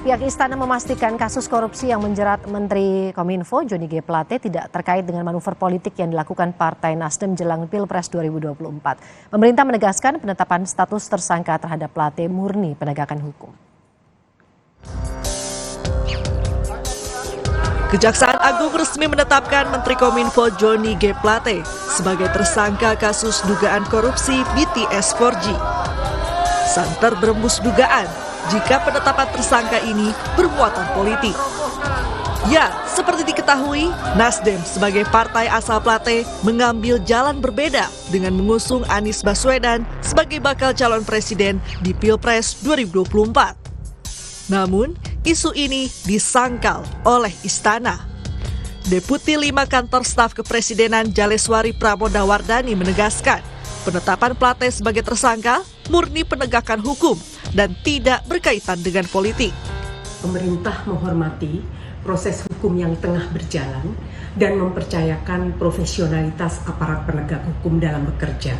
Pihak Istana memastikan kasus korupsi yang menjerat Menteri Kominfo Johnny G. Plate tidak terkait dengan manuver politik yang dilakukan Partai Nasdem jelang Pilpres 2024. Pemerintah menegaskan penetapan status tersangka terhadap Plate murni penegakan hukum. Kejaksaan Agung resmi menetapkan Menteri Kominfo Johnny G. Plate sebagai tersangka kasus dugaan korupsi BTS 4G. Santer berembus dugaan jika penetapan tersangka ini bermuatan politik. Ya, seperti diketahui, Nasdem sebagai partai asal Plate mengambil jalan berbeda dengan mengusung Anies Baswedan sebagai bakal calon presiden di Pilpres 2024. Namun, isu ini disangkal oleh Istana. Deputi 5 Kantor Staf Kepresidenan Jaleswari Pramodawardhani menegaskan, penetapan Plate sebagai tersangka murni penegakan hukum dan tidak berkaitan dengan politik. Pemerintah menghormati proses hukum yang tengah berjalan dan mempercayakan profesionalitas aparat penegak hukum dalam bekerja.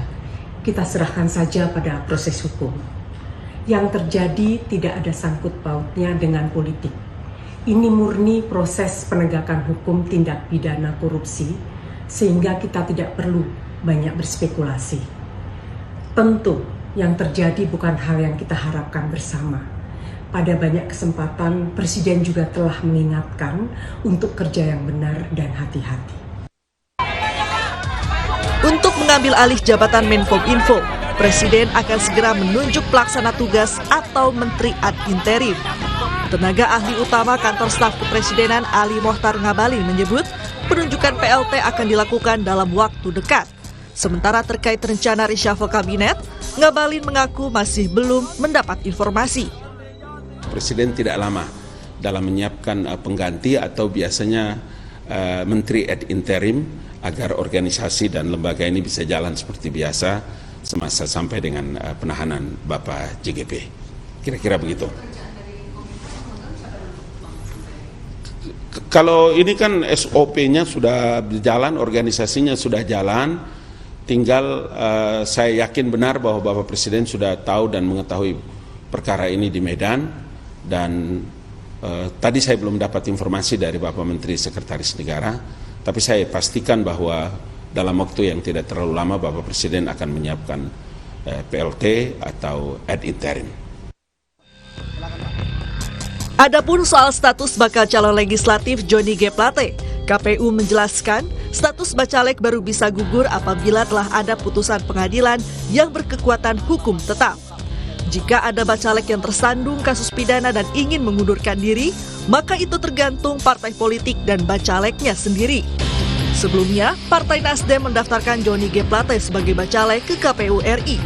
Kita serahkan saja pada proses hukum. Yang terjadi tidak ada sangkut pautnya dengan politik. Ini murni proses penegakan hukum tindak pidana korupsi, sehingga kita tidak perlu banyak berspekulasi. Tentu, yang terjadi bukan hal yang kita harapkan bersama. Pada banyak kesempatan, Presiden juga telah mengingatkan untuk kerja yang benar dan hati-hati. Untuk mengambil alih jabatan Menkominfo, Presiden akan segera menunjuk pelaksana tugas atau Menteri ad interim. Tenaga ahli utama Kantor Staf Kepresidenan Ali Mohtar Ngabalin menyebut penunjukan PLT akan dilakukan dalam waktu dekat. Sementara terkait rencana reshuffle kabinet, Ngabalin mengaku masih belum mendapat informasi. Presiden tidak lama dalam menyiapkan pengganti atau biasanya menteri ad interim agar organisasi dan lembaga ini bisa jalan seperti biasa semasa sampai dengan penahanan Bapak JGP. Kira-kira begitu. Kalau ini kan SOP-nya sudah berjalan, organisasinya sudah jalan, tinggal saya yakin benar bahwa Bapak Presiden sudah tahu dan mengetahui perkara ini di Medan, dan tadi saya belum dapat informasi dari Bapak Menteri Sekretaris Negara, tapi saya pastikan bahwa dalam waktu yang tidak terlalu lama Bapak Presiden akan menyiapkan PLT atau ad interim. Adapun soal status bakal calon legislatif Johnny G. Plate, KPU menjelaskan status bacalek baru bisa gugur apabila telah ada putusan pengadilan yang berkekuatan hukum tetap. Jika ada bacalek yang tersandung kasus pidana dan ingin mengundurkan diri, maka itu tergantung partai politik dan bacaleknya sendiri. Sebelumnya, Partai Nasdem mendaftarkan Johnny G. Plate sebagai bacalek ke KPU RI.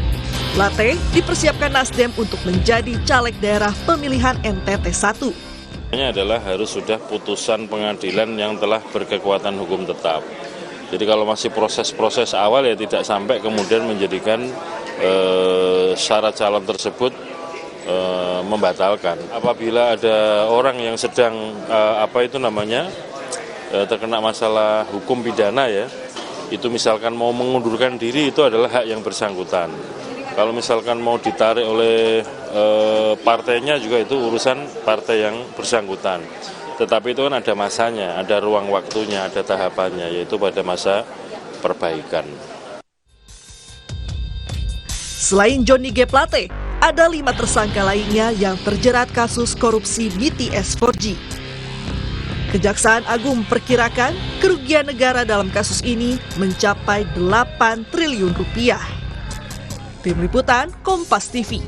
Plate dipersiapkan Nasdem untuk menjadi caleg daerah pemilihan NTT 1. Ini adalah harus sudah putusan pengadilan yang telah berkekuatan hukum tetap. Jadi kalau masih proses-proses awal ya tidak sampai kemudian menjadikan syarat calon tersebut membatalkan. Apabila ada orang yang sedang terkena masalah hukum pidana ya, itu misalkan mau mengundurkan diri itu adalah hak yang bersangkutan. Kalau misalkan mau ditarik oleh partainya juga itu urusan partai yang bersangkutan. Tetapi itu kan ada masanya, ada ruang waktunya, ada tahapannya, yaitu pada masa perbaikan. Selain Johnny G. Plate, ada 5 tersangka lainnya yang terjerat kasus korupsi BTS 4G. Kejaksaan Agung memperkirakan kerugian negara dalam kasus ini mencapai 8 triliun rupiah. Tim Liputan Kompas TV.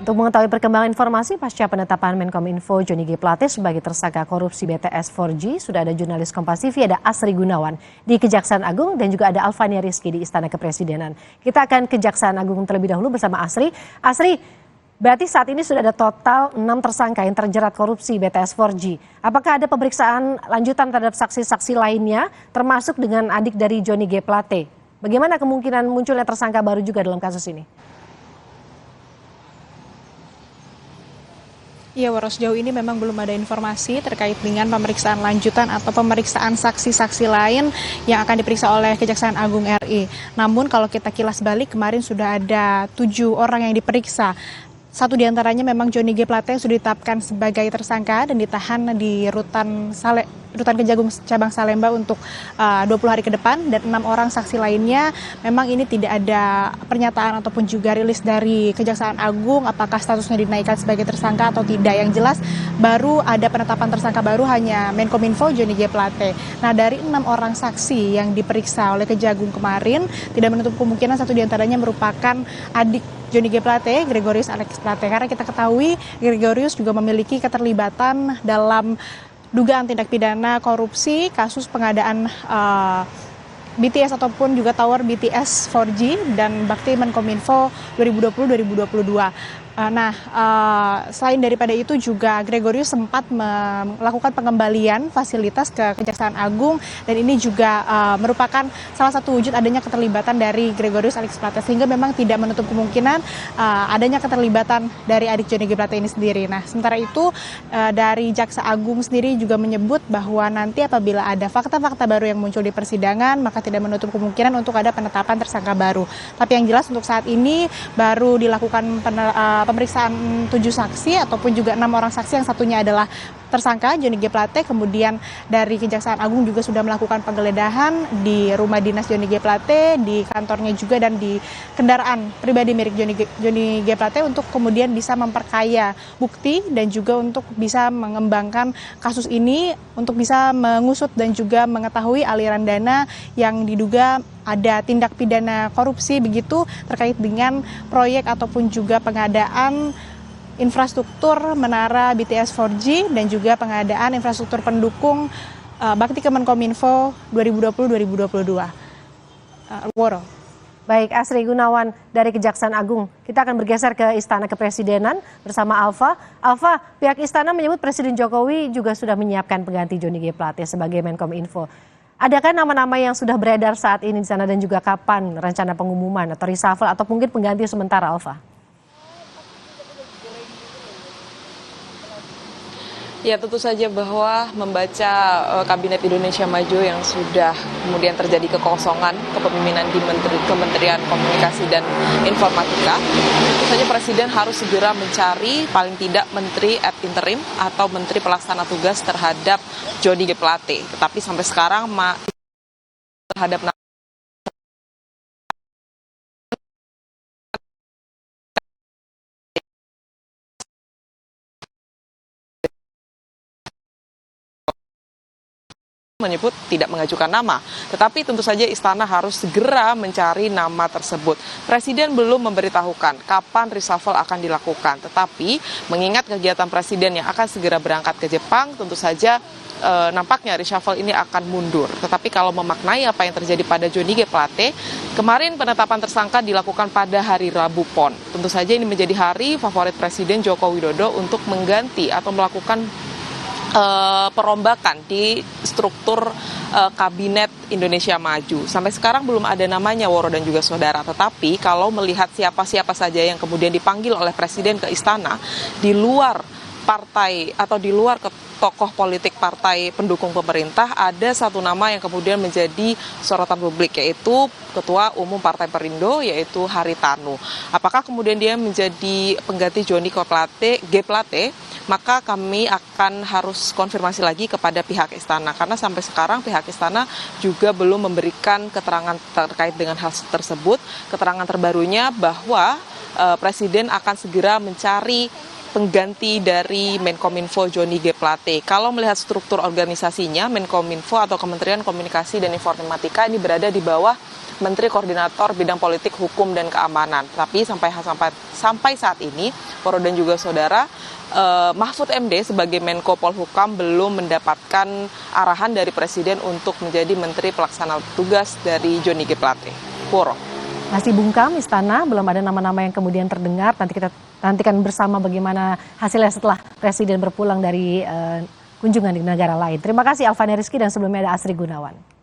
Untuk mengetahui perkembangan informasi pasca penetapan Menkominfo Johnny G. Plate sebagai tersangka korupsi BTS 4G, sudah ada jurnalis Kompas TV, ada Asri Gunawan di Kejaksaan Agung dan juga ada Alfania Rizky di Istana Kepresidenan. Kita akan ke Kejaksaan Agung terlebih dahulu bersama Asri. Asri, berarti saat ini sudah ada total 6 tersangka yang terjerat korupsi BTS 4G. Apakah ada pemeriksaan lanjutan terhadap saksi-saksi lainnya, termasuk dengan adik dari Johnny G. Plate? Bagaimana kemungkinan munculnya tersangka baru juga dalam kasus ini? Iya, Waro, sejauh ini memang belum ada informasi terkait dengan pemeriksaan lanjutan atau pemeriksaan saksi-saksi lain yang akan diperiksa oleh Kejaksaan Agung RI. Namun kalau kita kilas balik, kemarin sudah ada 7 orang yang diperiksa. Satu diantaranya memang Johnny G. Plate yang sudah ditetapkan sebagai tersangka dan ditahan di Rutan Kejagung Cabang Salemba untuk 20 hari ke depan, dan 6 orang saksi lainnya memang ini tidak ada pernyataan ataupun juga rilis dari Kejaksaan Agung apakah statusnya dinaikkan sebagai tersangka atau tidak. Yang jelas baru ada penetapan tersangka baru hanya Menkominfo Johnny G. Plate. Nah, dari 6 orang saksi yang diperiksa oleh Kejagung kemarin, tidak menutup kemungkinan satu diantaranya merupakan adik Johnny G. Plate, Gregorius Alex Plate. Karena kita ketahui Gregorius juga memiliki keterlibatan dalam dugaan tindak pidana korupsi kasus pengadaan BTS ataupun juga tower BTS 4G dan bakti Menkominfo 2020-2022. Selain daripada itu juga Gregorius sempat melakukan pengembalian fasilitas ke Kejaksaan Agung, dan ini juga merupakan salah satu wujud adanya keterlibatan dari Gregorius Alex Plate, sehingga memang tidak menutup kemungkinan adanya keterlibatan dari adik Johnny G. Plate ini sendiri. Nah, sementara itu dari Jaksa Agung sendiri juga menyebut bahwa nanti apabila ada fakta-fakta baru yang muncul di persidangan, maka tidak menutup kemungkinan untuk ada penetapan tersangka baru. Tapi yang jelas untuk saat ini baru dilakukan pemeriksaan 7 saksi ataupun juga 6 orang saksi, yang satunya adalah tersangka Johnny G. Plate. Kemudian dari Kejaksaan Agung juga sudah melakukan penggeledahan di rumah dinas Johnny G. Plate, di kantornya juga, dan di kendaraan pribadi milik Johnny G. Plate untuk kemudian bisa memperkaya bukti dan juga untuk bisa mengembangkan kasus ini, untuk bisa mengusut dan juga mengetahui aliran dana yang diduga ada tindak pidana korupsi begitu terkait dengan proyek ataupun juga pengadaan infrastruktur menara BTS 4G dan juga pengadaan infrastruktur pendukung bakti Kemenkominfo 2020-2022. Woro. Baik, Asri Gunawan dari Kejaksaan Agung. Kita akan bergeser ke Istana Kepresidenan bersama Alfa. Alfa, pihak Istana menyebut Presiden Jokowi juga sudah menyiapkan pengganti Johnny G. Plate sebagai Menkominfo. Adakah nama-nama yang sudah beredar saat ini di sana, dan juga kapan rencana pengumuman atau reshuffle atau mungkin pengganti sementara, Alfa? Ya, tentu saja bahwa membaca Kabinet Indonesia Maju yang sudah kemudian terjadi kekosongan kepemimpinan di Kementerian Komunikasi dan Informatika, tentu saja Presiden harus segera mencari paling tidak Menteri ad interim atau Menteri Pelaksana Tugas terhadap Johnny G. Plate. Tetapi sampai sekarang terhadap menyebut tidak mengajukan nama. Tetapi tentu saja Istana harus segera mencari nama tersebut. Presiden belum memberitahukan kapan reshuffle akan dilakukan. Tetapi mengingat kegiatan Presiden yang akan segera berangkat ke Jepang, tentu saja nampaknya reshuffle ini akan mundur. Tetapi kalau memaknai apa yang terjadi pada Johnny G. Plate, kemarin penetapan tersangka dilakukan pada hari Rabu Pon. Tentu saja ini menjadi hari favorit Presiden Joko Widodo untuk mengganti atau melakukan perombakan di struktur Kabinet Indonesia Maju. Sampai sekarang belum ada namanya, Woro dan juga saudara. Tetapi kalau melihat siapa-siapa saja yang kemudian dipanggil oleh Presiden ke Istana di luar partai atau di luar tokoh politik partai pendukung pemerintah, ada satu nama yang kemudian menjadi sorotan publik, yaitu Ketua Umum Partai Perindo, yaitu Haritanu. Apakah kemudian dia menjadi pengganti Johnny G. Plate? Maka kami akan harus konfirmasi lagi kepada pihak Istana, karena sampai sekarang pihak Istana juga belum memberikan keterangan terkait dengan hal tersebut. Keterangan terbarunya bahwa Presiden akan segera mencari pengganti dari Menkominfo Johnny G. Plate. Kalau melihat struktur organisasinya, Menkominfo atau Kementerian Komunikasi dan Informatika ini berada di bawah Menteri Koordinator Bidang Politik, Hukum, dan Keamanan. Tapi sampai saat ini, Woro dan juga saudara, Mahfud MD sebagai Menko Polhukam belum mendapatkan arahan dari Presiden untuk menjadi Menteri Pelaksana Tugas dari Johnny G. Plate. Woro. Masih bungkam Istana, belum ada nama-nama yang kemudian terdengar. Nanti kita nantikan bersama bagaimana hasilnya setelah Presiden berpulang dari kunjungan di negara lain. Terima kasih Alfani Rizky, dan sebelumnya ada Asri Gunawan.